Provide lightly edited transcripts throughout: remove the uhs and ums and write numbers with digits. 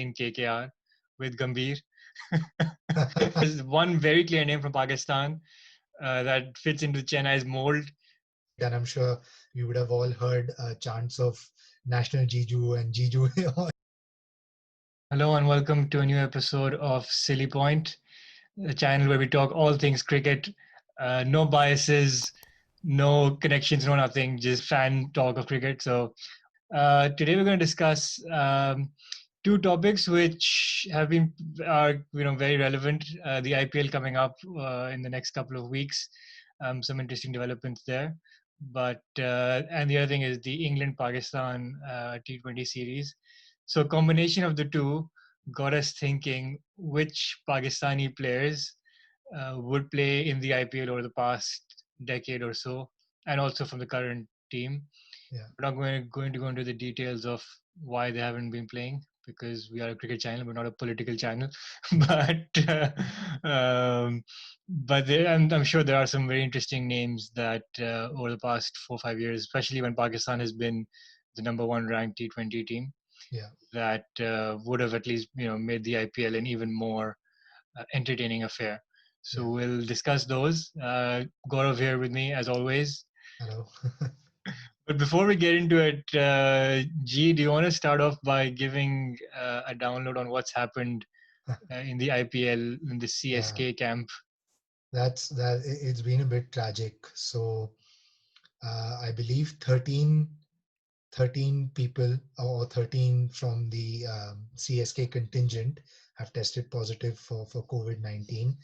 in KKR with Gambhir. There's one very clear name from Pakistan that fits into Chennai's mold. Right, and I'm sure we would have all heard chants of National Jiju and Jiju. Hello and welcome to a new episode of Silly Point, the channel where we talk all things cricket, no biases, no connections, no nothing, just fan talk of cricket. So today we're going to discuss two topics which are very relevant. The IPL coming up in the next couple of weeks, some interesting developments there. But and the other thing is the England-Pakistan T20 series. So combination of the two got us thinking which Pakistani players would play in the IPL over the past decade or so, and also from the current team. Yeah. We're not going to go into the details of why they haven't been playing because we are a cricket channel, we're not a political channel. But I'm sure there are some very interesting names that over the past 4 or 5 years, especially when Pakistan has been the number one ranked T20 team, Yeah. that would have at least made the IPL an even more entertaining affair. So we'll discuss those. Gaurav here with me as always. Hello. But before we get into it, G, do you want to start off by giving a download on what's happened in the IPL in the CSK camp? It's been a bit tragic. So I believe 13 people or 13 from the CSK contingent have tested positive for COVID-19,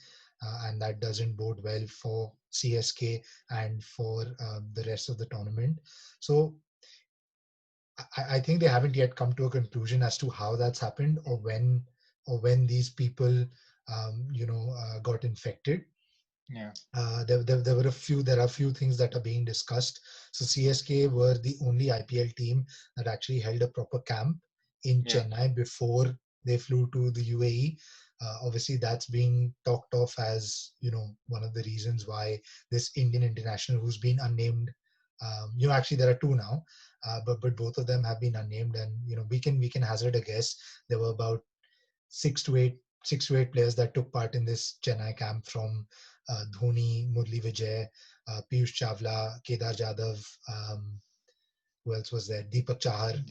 and that doesn't bode well for CSK and for the rest of the tournament. So I think they haven't yet come to a conclusion as to how that's happened or when these people got infected. Yeah. There are a few things that are being discussed. So CSK were the only IPL team that actually held a proper camp in Chennai before they flew to the UAE. Obviously, that's being talked of as one of the reasons why this Indian international who's been unnamed. Actually there are two now, but both of them have been unnamed, and we can hazard a guess. There were about six to eight players that took part in this Chennai camp from Dhoni, Murli Vijay, Piyush Chawla, Kedar Jadhav, who else was there? Deepak Chahar.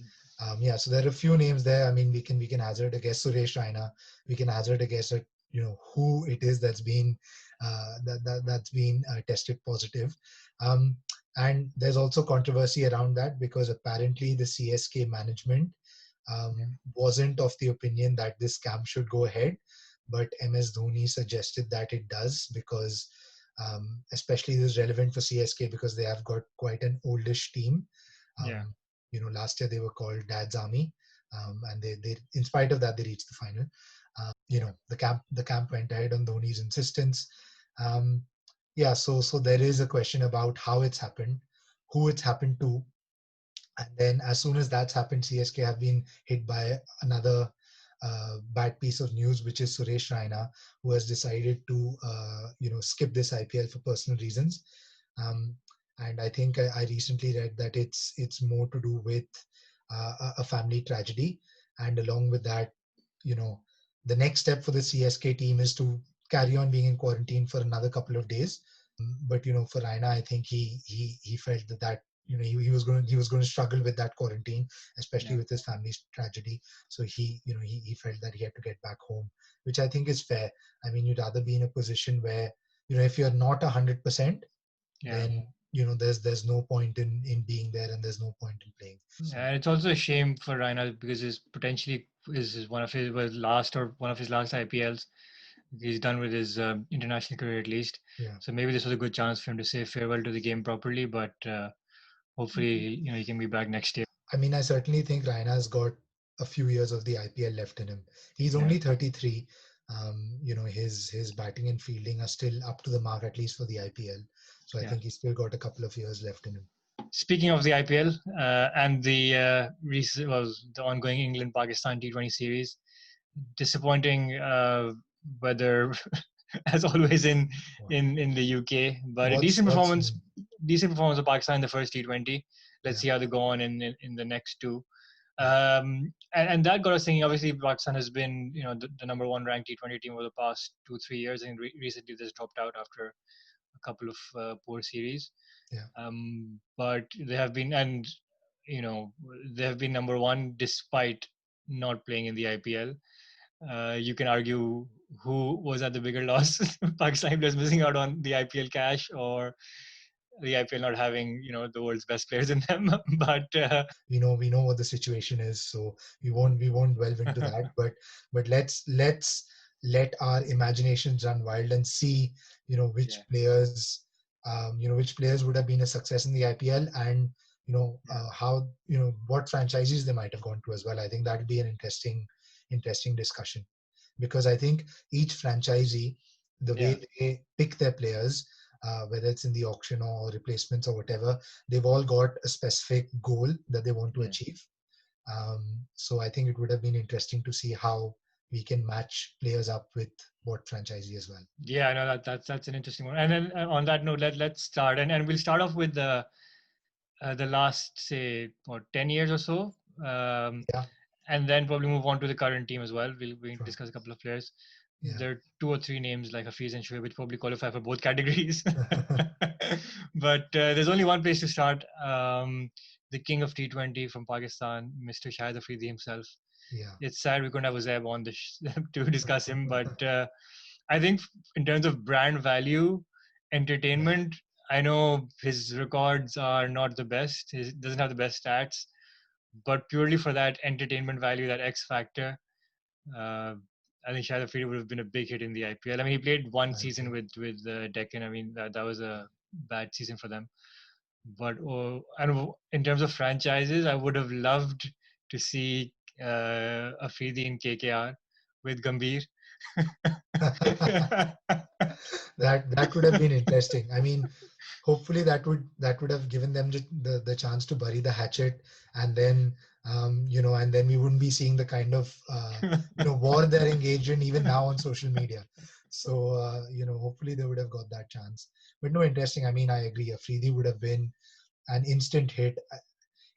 So there are a few names there. I mean, we can hazard a guess. Suresh Raina. We can hazard a guess at who it is that's been that's been tested positive. And there's also controversy around that because apparently the CSK management wasn't of the opinion that this camp should go ahead, but MS Dhoni suggested that it does because especially this is relevant for CSK because they have got quite an oldish team. Last year they were called Dad's Army, and they in spite of that they reached the final. The camp went ahead on Dhoni's insistence. So there is a question about how it's happened, who it's happened to, and then as soon as that's happened, CSK have been hit by another bad piece of news, which is Suresh Raina, who has decided to skip this IPL for personal reasons. And I think I recently read that it's more to do with a family tragedy, and along with that, the next step for the CSK team is to carry on being in quarantine for another couple of days. But for Raina, I think he felt that he was going to struggle with that quarantine, especially with his family's tragedy. So he felt that he had to get back home, which I think is fair. I mean, you'd rather be in a position where if you're not 100%, then there's no point in being there, and there's no point in playing. And it's also a shame for Raina because his potentially is one of his last IPLs. He's done with his international career at least. So maybe this was a good chance for him to say farewell to the game properly, but hopefully he can be back next year. I mean, I certainly think Raina's got a few years of the IPL left in him. He's only 33. His batting and fielding are still up to the mark, at least for the IPL. So I think he's still got a couple of years left in him. Speaking of the IPL and the ongoing England-Pakistan T20 series, disappointing weather as always in the UK, but a decent performance of Pakistan in the first T20. Let's see how they go on in the next two. And that got us thinking. Obviously, Pakistan has been, the number one ranked T20 team over the past 2-3 years, and recently this dropped out after a couple of poor series. Yeah. But they have been, and you know, they have been number one despite not playing in the IPL. You can argue who was at the bigger loss: Pakistan players missing out on the IPL cash, or the IPL not having, the world's best players in them. But We know what the situation is, so we won't delve into that. But let's let our imaginations run wild and see, which yeah, players, which players would have been a success in the IPL, and yeah, how, what franchises they might have gone to as well. I think that'll be an interesting discussion, because I think each franchisee, the yeah, way they pick their players, whether it's in the auction or replacements or whatever, they've all got a specific goal that they want to yeah. achieve. So I think it would have been interesting to see how we can match players up with what franchisee as well. Yeah, I know that's an interesting one. And then on that note, let's start, and we'll start off with the last, say, what, 10 years or so, Yeah, and then probably move on to the current team as well. We'll sure. discuss a couple of players. Yeah. There are two or three names like Hafiz and Shoaib, which probably qualify for both categories. But there's only one place to start. The king of T20 from Pakistan, Mr. Shahid Afridi himself. Yeah. It's sad we couldn't have Zeb on to discuss him, but I think in terms of brand value, Yeah. entertainment, I know his records are not the best. He doesn't have the best stats, but purely for that entertainment value, that X factor, uh, I think Shahid Afridi would have been a big hit in the IPL. I mean, he played one I season agree. with Deccan. I mean, that was a bad season for them. But and in terms of franchises, I would have loved to see Afridi in KKR with Gambhir. That would have been interesting. I mean, hopefully that would have given them the chance to bury the hatchet, and then and then we wouldn't be seeing the kind of war they're engaged in even now on social media. So hopefully they would have got that chance. But no, interesting. I mean, I agree. Afridi would have been an instant hit.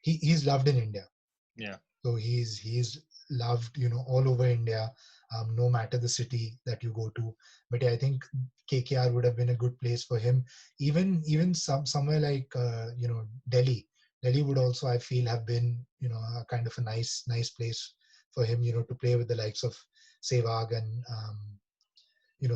He's loved in India. Yeah, So he's loved, all over India, no matter the city that you go to. But yeah, I think KKR would have been a good place for him. Even somewhere like Delhi. Delhi would also, I feel, have been, a kind of a nice place for him, to play with the likes of Sehwag and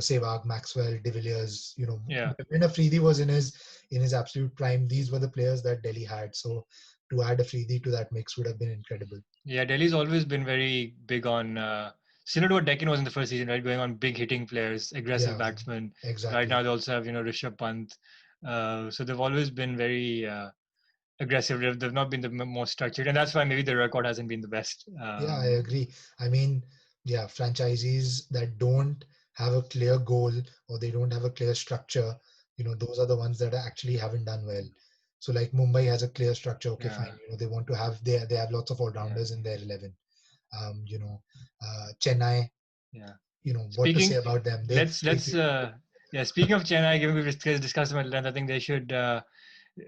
Sehwag, Maxwell, De Villiers. yeah, When Afridi was in his absolute prime, these were the players that Delhi had. So to add Afridi to that mix would have been incredible. yeah. Delhi's always been very big on similar to what Deccan was in the first season, right? Going on big hitting players, aggressive Yeah, batsmen. Right now exactly. they also have Rishabh Pant. So they've always been very aggressive. They've not been the most structured, and that's why maybe the record hasn't been the best. Yeah, I agree. I mean, yeah, franchisees that don't have a clear goal or they don't have a clear structure, those are the ones that actually haven't done well. So like Mumbai has a clear structure. Okay, Yeah, fine. They want to have they have lots of yeah, all-rounders in their 11. Um, you know, Chennai, yeah. what to say Speaking, about them? They let's yeah. Speaking of Chennai, given we've discussed them at length, I think they should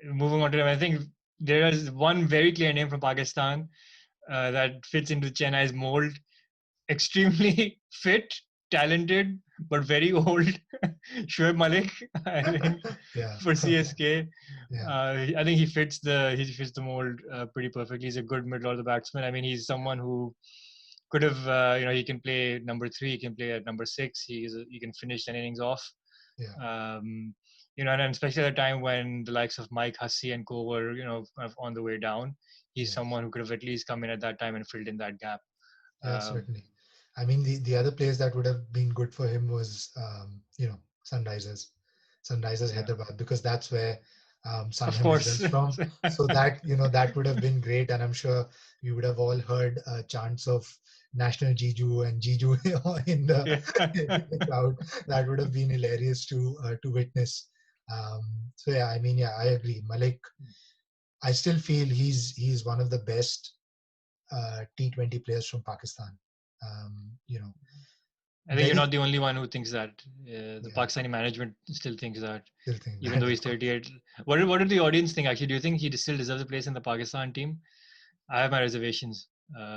moving on to them. I think there is one very clear name from Pakistan that fits into Chennai's mold. Extremely fit, talented, but very old. Shoaib Malik, I think, yeah, for CSK. yeah, I think he fits the mold pretty perfectly. He's a good middle order batsman. I mean, he's someone who could have he can play number three, he can play at number six. He can finish 10 innings off. yeah, Um, and especially at a time when the likes of Mike Hussey and co were kind of on the way down. He's yes. someone who could have at least come in at that time and filled in that gap. Yeah, Um, certainly. I mean, the other place that would have been good for him was, Sunrisers, Sunrisers yeah, Hyderabad, because that's where of Sanya Mirza course. is from. So that would have been great, and I'm sure we would have all heard chants of National Jiju and Jiju in the Yeah. in the crowd. That would have been hilarious to witness. So yeah, I mean, yeah, I agree. Malik, I still feel he's one of the best T20 players from Pakistan. I think you're Very, not the only one who thinks that. The yeah, Pakistani management still thinks that, still think even that, though of he's course. 38. What did the audience think, actually? Do you think he still deserves a place in the Pakistan team? I have my reservations.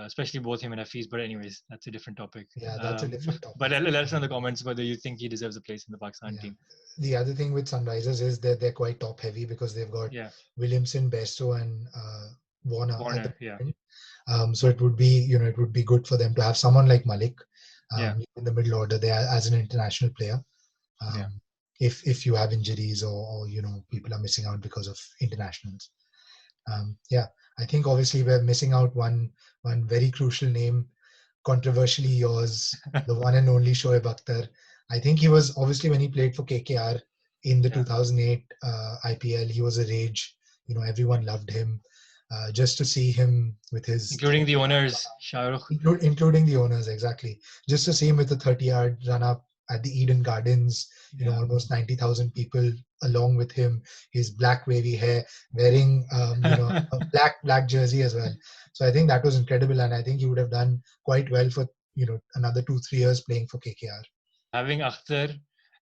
especially both him and Hafiz. But anyways, that's a different topic. Yeah, that's a different But topic. let us know in the comments whether you think he deserves a place in the Pakistan Yeah. team. The other thing with Sunrisers is that they're quite top heavy because they've got Yeah, Williamson, Bairstow, and Warner at the Warner. Yeah, moment. So it would be, it would be good for them to have someone like Malik yeah, in the middle order there as an international player. yeah. Um, if you have injuries or people are missing out because of internationals. Yeah, I think obviously we're missing out one very crucial name, controversially yours, the one and only Shoaib Akhtar. I think he was obviously when he played for KKR in the Yeah. 2008 IPL, he was a rage. Everyone loved him. Just to see him with his Including the 30-yard, owners, Shahrukh. including the owners, exactly. Just to see him with a 30-yard run up at the Eden Gardens, Yeah. almost 90,000 people along with him, his black wavy hair, wearing, a black jersey as well. So I think that was incredible. And I think he would have done quite well for, another 2-3 years playing for KKR. Having Akhtar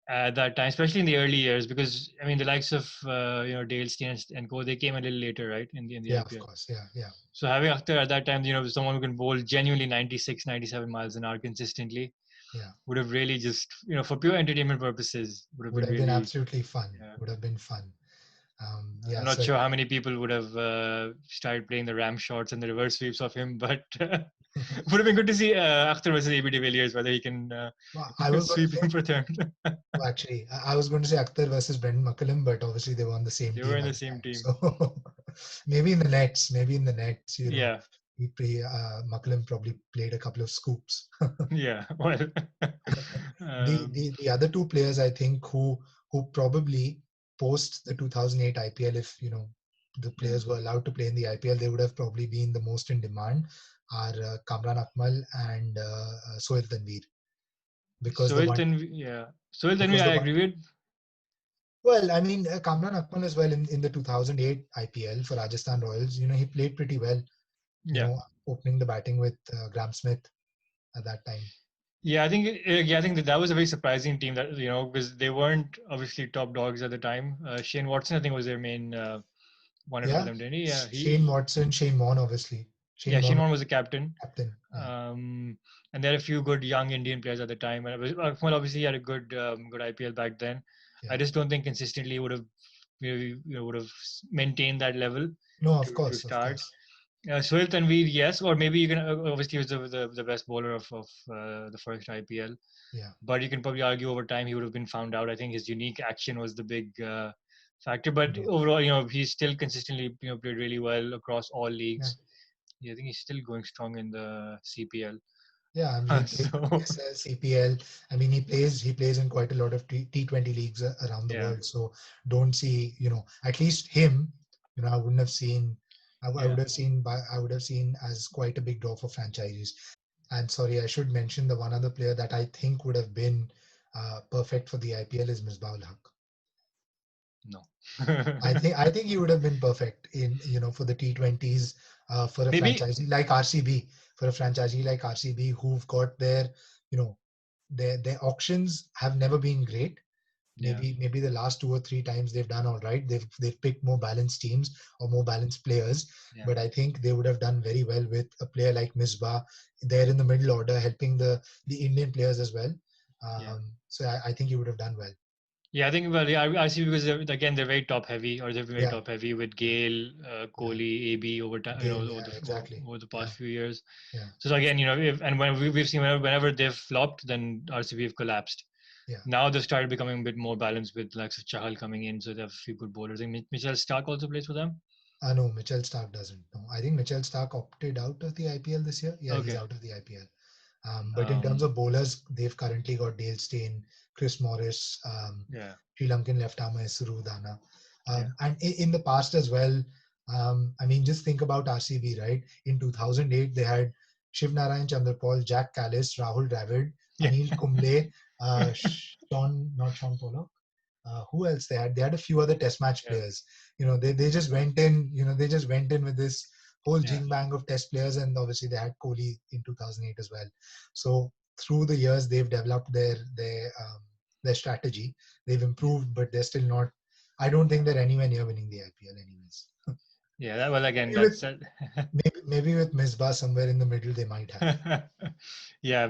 at that time, especially in the early years, because I mean the likes of Dale Steyn and Co. They came a little later, right, in the Yeah, of IPL. course. Yeah, yeah, So having Akhtar at that time, someone who can bowl genuinely 96, 97 miles an hour consistently yeah. would have really just, for pure entertainment purposes, would have Would been have been really. absolutely fun. Yeah. Would have been fun. I'm Yeah, not so sure how many people would have started playing the ram shots and the reverse sweeps of him, but would have been good to see Akhtar versus AB de Villiers, whether he can well, I was going to sweep say, him for third. well, actually, I was going to say Akhtar versus Brendan McCullum, but obviously they were on the same They were team in at the the same time. team. So maybe in the nets, Yeah, McCullum probably played a couple of scoops. yeah. Well, The other two players I think who probably post the 2008 IPL, if the yeah. players were allowed to play in the IPL, they would have probably been the most in demand are Kamran Akmal and Sohail Tanveer because the Sohail one Tanvi, yeah. Sohail Tanvi, because I the one agree with. well, I mean, Kamran Akmal as well in the 2008 IPL for Rajasthan Royals, he played pretty well, Yeah, opening the batting with Graham Smith at that time. yeah. I think that was a very surprising team that because they weren't obviously top dogs at the time. Shane Watson, I think, was their main one for Yeah, them, didn't he? Yeah, Shane Watson, Shane Warne, obviously. yeah. Shane Shane Warne Warne was was the captain. captain. Yeah, And there are a few good young Indian players at the time. And Akmal obviously had a good IPL back then. I yeah. just don't think consistently would have would have maintained that level No, to of start. course. Sohail Tanveer, yes, or maybe you can obviously he was the best bowler of the first IPL, Yeah, but you can probably argue over time he would have been found out. I think his unique action was the big factor, but no, overall, he's still consistently played really well across all yeah, leagues. Yeah, I think he's still going strong in the CPL. yeah. I mean, he played for So PSL, CPL. I mean, he plays in quite a lot of T20 leagues around the yeah, world. So don't see, at least him. I wouldn't have seen. I yeah, would have seen. I would have seen as quite a big draw for franchises. And sorry, I should mention the one other player that I think would have been perfect for the IPL is Misbah-ul Haq. no. I think he would have been perfect in for the T20s for a Maybe, franchisee like RCB who've got you know their auctions have never been great. yeah, Maybe the last 2 or 3 times they've done all right. They've picked more balanced teams or more balanced players, yeah, but I think they would have done very well with a player like Misbah there in the middle order, helping the Indian players as well. yeah. So I think he would have done well. Yeah, I think well, yeah, I see because again they're very top heavy, or they're very Yeah, top heavy with yeah, Gale, yeah. Kohli, AB over time, Gale, over yeah, exactly. over the Yeah, past few years. yeah, So again, if and when we've seen whenever they've flopped, then RCB have collapsed. yeah. Now they've started becoming a bit more balanced with like Chahal coming in, so they have a few good bowlers. I think Mitchell Stark also plays for them. No, Mitchell Stark doesn't. No, I think Mitchell Stark opted out of the IPL this year. Yeah, he's Okay. out of the IPL. But in terms Um. of bowlers, they've currently got Dale Steyn, Chris Morris, Yeah. Sri Lankan left armer Isuru Dana. Yeah. And in the past as well, I mean, just think about RCB, right? In 2008, they had Shiv Narayan Chandrapal, Jack Callis, Rahul Dravid, Yeah. Anil Kumble, not Sean Pollock. Who else they had? They had a few other test match Yeah. players. They just went in. They just went in with this whole Yeah. jing bang of test players, and obviously they had Kohli in 2008 as well. So through the years, they've developed their strategy. They've Yeah. improved, but they're still not. I don't think they're anywhere near winning the IPL, anyways. Yeah, that, well, again, Maybe with that's maybe with Misbah somewhere in the middle they might have. yeah.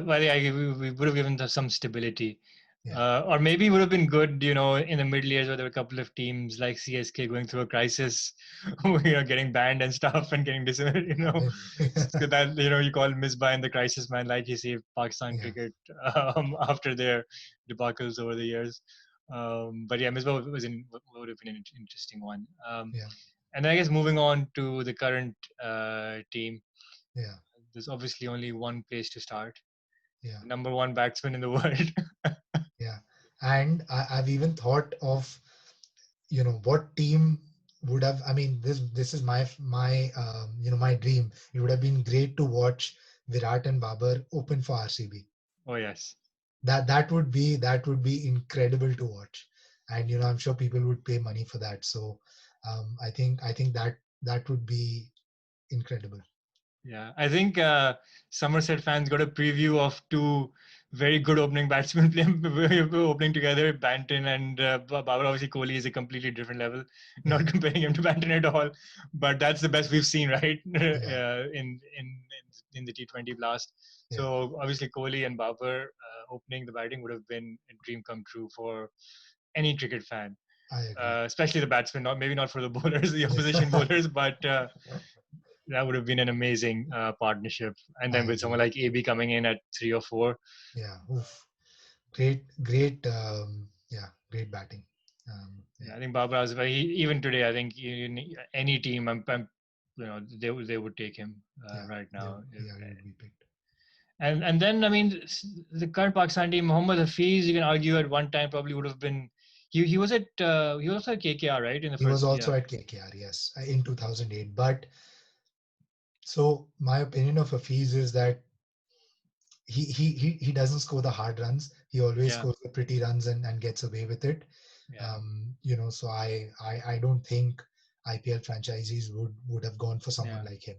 Well, yeah, we would have given them some stability. Yeah, Or maybe it would have been good, in the middle years where there were a couple of teams like CSK going through a crisis, getting banned and stuff and getting yeah, maybe. so that, you call Misbah the crisis man, like he saved Pakistan Yeah, cricket after their debacles over the years. But yeah, Misbah would have been an interesting one. yeah, And I guess moving on to the current team, yeah, there's obviously only one place to start. yeah, The number one batsman in the world. yeah. And I've even thought of, what team would have. I mean, this is my dream. It would have been great to watch Virat and Babar open for RCB. Oh yes. That would be incredible to watch, and I'm sure people would pay money for that. So I think that would be incredible. Yeah, I think Somerset fans got a preview of two very good opening batsmen playing opening together. Banton and Babar. Obviously, Kohli is a completely different level. Yeah, Not comparing him to Banton at all, but that's the best we've seen, right? yeah, In the T20 blast. yeah. So obviously, Kohli and Babar opening the batting would have been a dream come true for any cricket fan, I agree. especially the batsmen. Not maybe not for the bowlers, the opposition Yeah, bowlers, but. That would have been an amazing partnership. And I then with someone agree. like AB coming in at 3 or 4, Yeah, oof. Great. Yeah, great batting. yeah, Yeah, I think Barbara was very. Even today, I think any team, they would take him yeah. right now. He would be picked. And then I mean, the current Pakistan team, Mohammad Hafiz, you can argue at one time probably would have been. He was at he was also at KKR, right, in the He was first. also Yeah, at KKR, yes, in 2008. But so my opinion of Hafiz is that he doesn't score the hard runs. He always yeah, scores the pretty runs and gets away with it. yeah, So I don't think IPL franchisees would have gone for someone yeah, like him.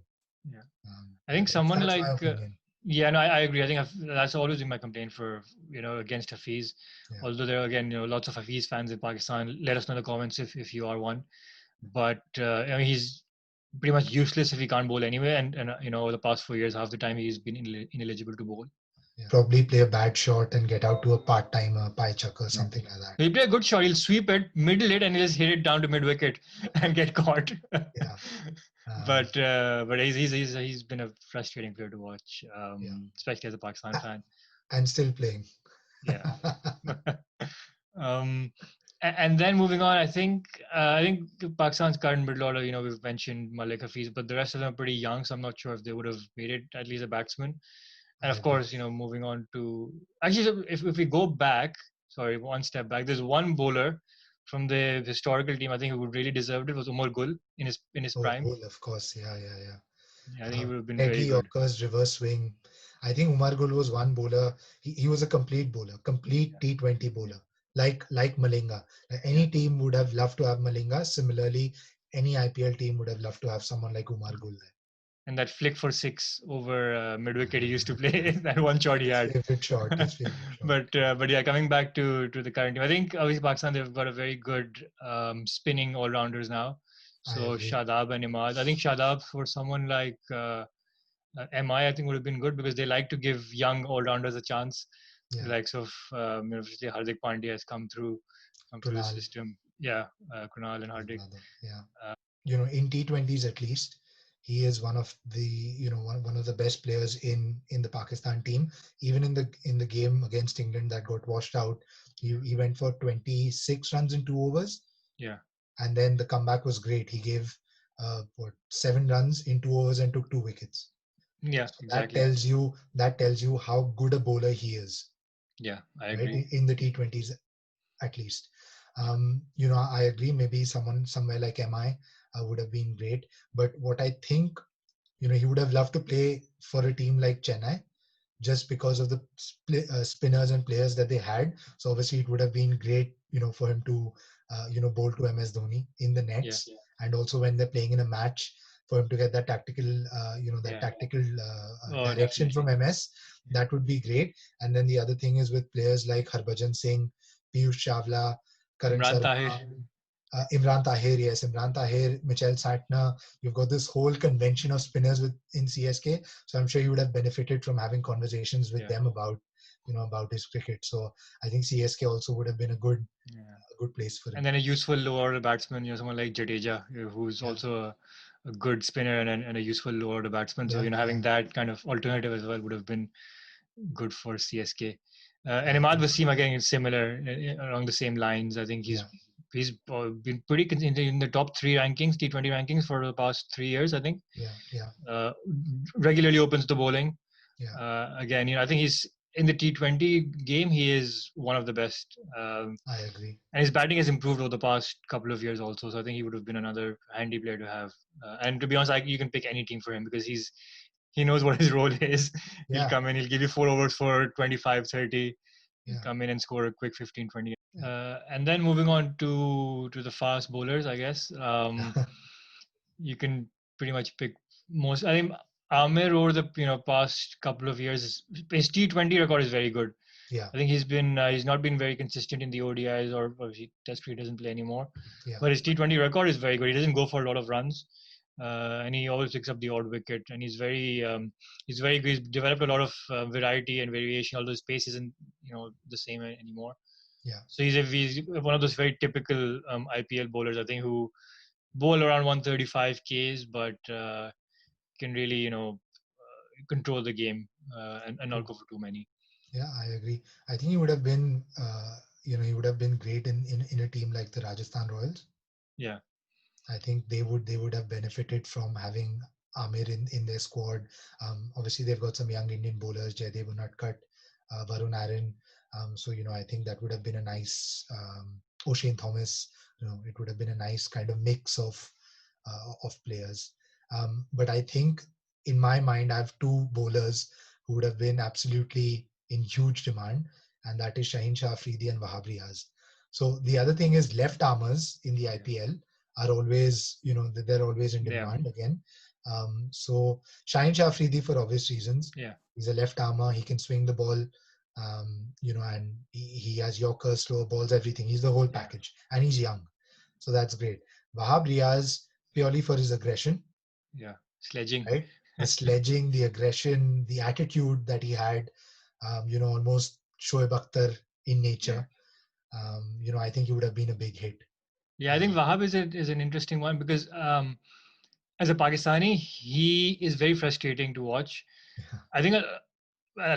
yeah. Um, I yeah, think someone that's my like opinion. yeah, no, I agree. I think that's always been my complaint for against Hafiz. Yeah, Although there are again lots of Hafiz fans in Pakistan. Let us know in the comments if you are one. But I mean he's pretty much useless if he can't bowl anyway. And over the past 4 years, half the time he's been ineligible to bowl. yeah. Probably play a bad shot and get out to a part-time pie chuck or Yeah. something like that. He'll play a good shot. He'll sweep it middle it and he'll just hit it down to mid wicket and get caught. Yeah, But he's been a frustrating player to watch, yeah, especially as a Pakistan fan. and still playing. Yeah. um, and then moving on, I think Pakistan's current middle order. We've mentioned Malik Hafiz, but the rest of them are pretty young, so I'm not sure if they would have made it at least a batsman. And I of agree. course, moving on to actually, so if we go back, sorry, one step back, there's one bowler from the historical team I think who would really deserved it was Umar Gul in his Oh, prime. goal, of course. Yeah, yeah, yeah. Yeah, I think he would have been very Deadly good. Yorkers, reverse swing. I think Umar Gul was one bowler. He was a complete bowler, complete Yeah, T20 yeah, bowler, like Malinga. yeah. Any team would have loved to have Malinga. Similarly, any IPL team would have loved to have someone like Umar Gul there. And that flick for six over mid wicket he used to play, that one shot he His had. favorite shot, his favorite shot. But yeah, coming back to the current team, I think obviously Pakistan they've got a very good spinning all rounders now. I So agree. Shadab and Imad. I think Shadab for someone like MI, I think would have been good because they like to give young all rounders a chance. The Yeah, likes of obviously Hardik Pandya has come through the Kunal, system. Yeah, Kunal and big Hardik. brother. Yeah. In T20s at least, he is one of the one of the best players in the Pakistan team. Even in the game against England that got washed out, he went for 26 runs in 2 overs, Yeah, and then the comeback was great. He gave 7 runs in 2 overs and took 2 wickets. yeah, So exactly. that tells you how good a bowler he is, Yeah, I right? agree. In the T20s at least. Yeah, I agree. Maybe someone somewhere like MI would have been great. But what I think, he would have loved to play for a team like Chennai just because of the spinners and players that they had. So obviously it would have been great, for him to, bowl to MS Dhoni in the yeah, nets, and also when they're playing in a match, for him to get that tactical, yeah. Oh, direction from definitely. MS. Yeah, That would be great. And then the other thing is with players like Harbhajan Singh, Piyush Chawla, Karan Imran Sharma, Tahir. Imran Tahir, yes, Imran Tahir, Michel Santner. You've got this whole convention of spinners in CSK. So I'm sure he would have benefited from having conversations with Yeah. them about, about his cricket. So I think CSK also would have been Yeah. a good place for And him. then a useful lower order batsman, someone like Jadeja, who's Yeah, also a good spinner and a useful lower order batsman. So, yeah, having yeah, that kind of alternative as well would have been good for CSK. And yeah. Imad Wasim again is similar along the same lines. I think Yeah, he's been pretty in the top three rankings, T20 rankings for the past 3 years. I think yeah, yeah, uh, regularly opens the bowling. yeah. Again, I think he's in the T20 game. He is one of the best. I agree. And his batting has improved over the past couple of years also. So I think he would have been another handy player to have. And to be honest, you can pick any team for him because he knows what his role is. He'll Yeah, come in, he'll give you 4 overs for 25, 30. He'll yeah, come in and score a quick 15, 20. yeah, And then moving on to the fast bowlers, I guess. yeah, You can pretty much pick most. I think Amir over the past couple of years, his T20 record is very good. yeah, I think he's not been very consistent in the ODIs or Test cricket doesn't play anymore. yeah. But his T20 record is very good. He doesn't go for a lot of runs, and he always picks up the odd wicket. And he's very good. He's developed a lot of variety and variation. Although his pace isn't the same anymore. Yeah. So he's one of those very typical IPL bowlers. I think who bowl around 135 Ks, but can really control the game and not True. go for too many. Yeah, I agree. I think he would have been, he would have been great in a team like the Rajasthan Royals. Yeah, I think they would have benefited from having Amir in their squad. Obviously, they've got some young Indian bowlers, Jaydev Unadkat, Varun Aaron. So I think that would have been a nice O'Shane Thomas. It would have been a nice kind of mix of players. But I think in my mind, I have two bowlers who would have been absolutely in huge demand, and that is Shaheen Shah Afridi and Wahab Riaz. So the other thing is left armers in the yeah, IPL are always, they're always in yeah, demand again. So Shaheen Shah Afridi, for obvious reasons, yeah, he's a left armer. He can swing the ball, and he has Yorkers, slower balls, everything. He's the whole yeah, package, and he's young, so that's great. Wahab Riaz, purely for his aggression, yeah. Sledging. right? The sledging, the aggression, the attitude that he had, almost Shoaib Akhtar in Yeah, nature. I think he would have been a big hit. yeah. I think Wahab is an interesting one because as a Pakistani, he is very frustrating to watch. Yeah, I think,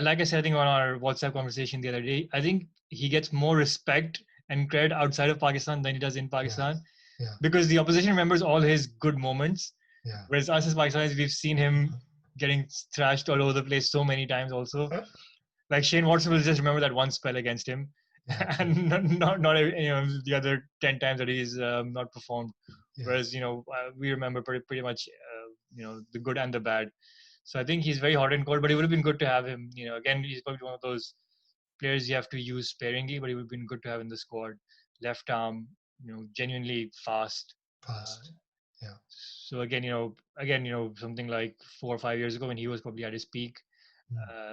like I said, I think on our WhatsApp conversation the other day, I think he gets more respect and credit outside of Pakistan than he does in yeah, Pakistan yeah, because the opposition remembers all his good moments. yeah. Whereas us as Pakistanis, we've seen him getting thrashed all over the place so many times also. Like Shane Watson will just remember that one spell against him, Yeah, true. and not the other 10 times that he's not performed. Yeah, Whereas we remember pretty much the good and the bad. So I think he's very hot and cold, but it would have been good to have him. Again, he's probably one of those players you have to use sparingly, but it would have been good to have in the squad. Left arm, genuinely fast. Uh, fast. Yeah, so again, something like 4 or 5 years ago when he was probably at his peak,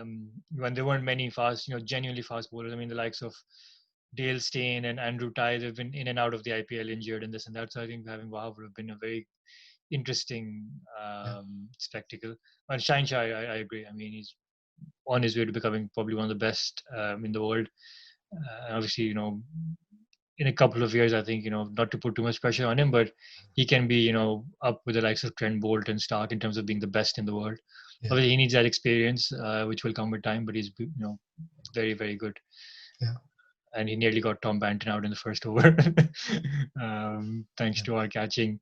mm, when there weren't many fast, genuinely fast bowlers. I mean, the likes of Dale Steyn and Andrew Tye have been in and out of the IPL injured and this and that. So I think having Wahab would have been a very interesting yeah, spectacle. And Shine Shah, I agree. I mean, he's on his way to becoming probably one of the best in the world. Obviously, in a couple of years, I think, not to put too much pressure on him, but he can be, up with the likes of Trent Bolt and Stark in terms of being the best in the world. yeah, Obviously, he needs that experience, which will come with time, but he's, very, very good. yeah, And he nearly got Tom Banton out in the first over, thanks yeah, to our catching.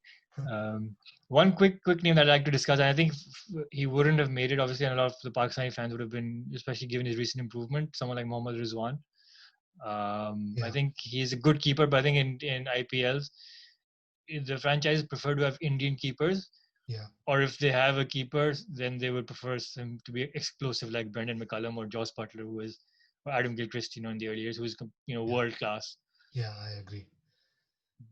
Um, one quick name that I'd like to discuss, and I think he wouldn't have made it, obviously, and a lot of the Pakistani fans would have been, especially given his recent improvement, someone like Mohammad Rizwan. I yeah, think he's a good keeper, but I think in IPLs, the franchise prefer to have Indian keepers, yeah, or if they have a keeper, then they would prefer him to be explosive like Brendan McCullum or Joss Butler, who is, or Adam Gilchrist, in the early years, who is yeah, world class. yeah. I agree.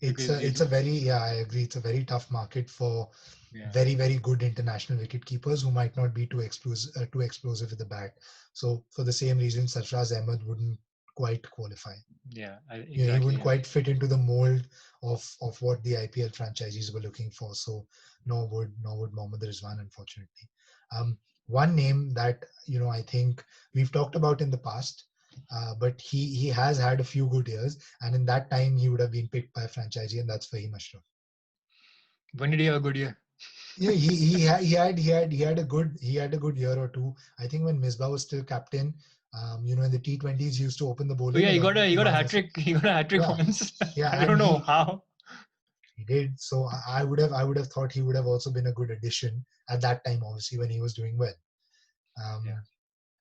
Because It's a very, yeah, I agree. It's a very tough market for yeah, very good international wicket keepers who might not be too explosive with the bat. So for the same reason, Sarfraz Ahmed wouldn't quite qualify. Yeah, He exactly. wouldn't Yeah. quite fit into the mold of what the IPL franchisees were looking for. So nor would Mohammad Rizwan, unfortunately. One name that I think we've talked about in the past, but he has had a few good years, and in that time he would have been picked by a franchisee, and that's Fahim Ashraf. When did he have a good year? Yeah, he had a good year or two. I think when Misbah was still captain, in the T20s, he used to open the Oh bowling yeah, he along got a with he got a Imran hat Hussain. trick. He got a hat trick Yeah, once. yeah, I don't and know he how. he did. So I would have thought he would have also been a good addition at that time, obviously when he was doing well. Yeah. Um,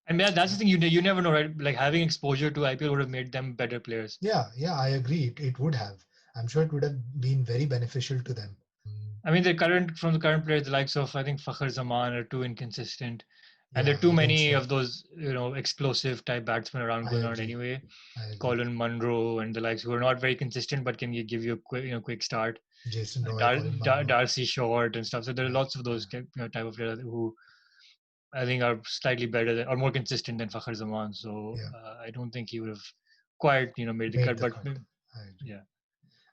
And yeah, that's the thing. You never know, right? Like having exposure to IPL would have made them better players. yeah, I agree. It would have. I'm sure it would have been very beneficial to them. I mean, the current players, the likes of I think Fakhar Zaman are too inconsistent, and there Yeah, are too I think many so. of those explosive type batsmen around I going around agree. anyway. I agree. Colin Munro and the likes who are not very consistent but can give you a quick start. Jason Roy, Colin Munro. Darcy Short and stuff. So there are Yeah, lots of those yeah, type of players who I think are slightly better or more consistent than Fakhar Zaman. So yeah. I don't think he would have quite made the Made cut. the But cut. I agree. yeah,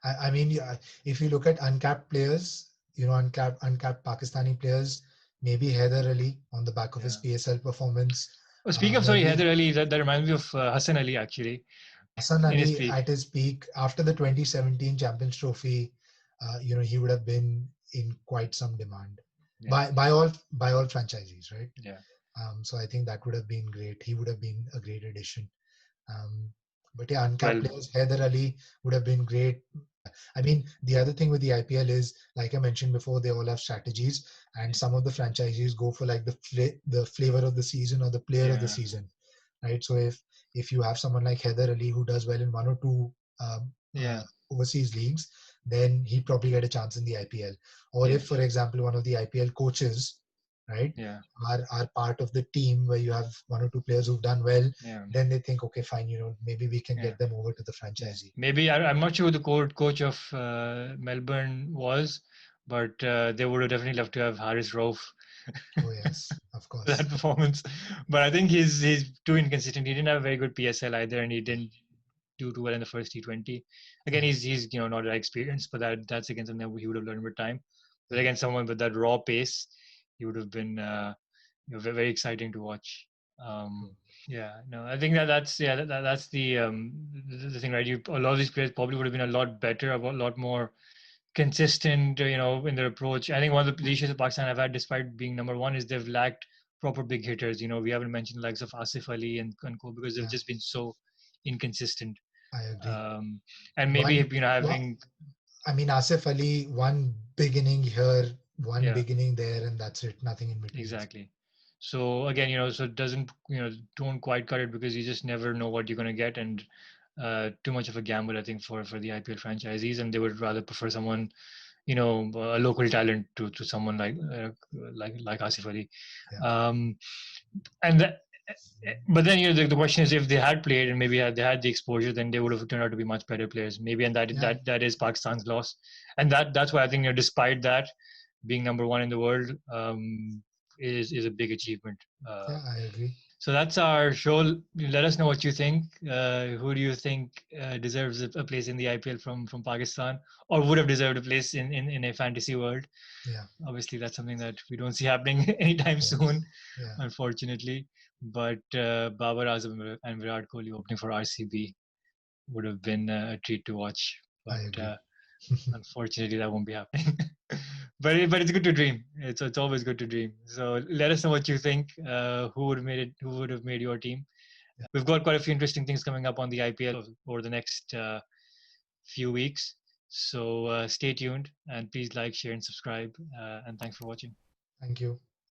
I mean, yeah, if you look at uncapped players, uncapped Pakistani players, maybe Haider Ali on the back of his yeah. PSL performance. Oh, speaking of sorry, Maybe Heather Ali, that reminds me of Hassan Ali actually Hassan in his Ali peak. at his peak after the 2017 Champions Trophy. He would have been in quite some demand Yeah, by all franchisees, right? yeah. So I think that would have been great. He would have been a great addition. Um, but yeah, uncapped Well, players, Haider Ali would have been great. I mean, the other thing with the IPL is, like I mentioned before, they all have strategies, and some of the franchisees go for like the flavor of the season or the player of the yeah, season, right? So if you have someone like Heather Ali who does well in one or two um, uh, yeah, overseas leagues, then he'd probably get a chance in the IPL. Or yeah, if, for example, one of the IPL coaches, right, yeah, are part of the team where you have one or two players who've done well, yeah, then they think, okay, fine, maybe we can yeah. get them over to the Yeah, franchisee. maybe I'm not sure who the coach of Melbourne was, but they would have definitely loved to have Haris Rauf Oh yes, of for that course. performance. But I think he's too inconsistent. He didn't have a very good PSL either, and he didn't do too well in the first T20. Again, Yeah, he's not that experienced, but that's again something that he would have learned with time. But yeah, again, someone with that raw pace, he would have been very exciting to watch. Um, true. yeah, no, I think that's the thing, right? A lot of these players probably would have been a lot better, a lot more consistent, in their approach. I think one of the issues that Pakistan have had, despite being number one, is they've lacked proper big hitters. We haven't mentioned the likes of Asif Ali and Co because they've Yeah, just been so inconsistent. I agree. Um, and maybe One, one, having I mean, Asif Ali, one beginning here, one yeah. beginning there, and that's it. Nothing in between. Exactly. So again, so it doesn't, don't quite cut it because you just never know what you're going to get, and too much of a gamble, I think, for the IPL franchisees, and they would rather prefer someone, a local talent to someone like Asif Ali. Yeah, Um, and but then the question is if they had played and maybe they had the exposure, then they would have turned out to be much better players. Maybe, and yeah, that is Pakistan's loss, and that's why I think despite that being number one in the world is a big achievement. yeah. I agree. So that's our show. Let us know what you think. Who do you think deserves a place in the IPL from Pakistan, or would have deserved a place in a fantasy world? Yeah, Obviously, that's something that we don't see happening anytime yes, soon, yeah. unfortunately. But Babar Azam and Virat Kohli opening for RCB would have been a treat to watch. I But agree. unfortunately, that won't be happening. But it's good to dream. It's always good to dream. So let us know what you think. Who would have made it? Who would have made your team? We've got quite a few interesting things coming up on the IPL over the next few weeks. So stay tuned and please like, share, and subscribe. And thanks for watching. Thank you.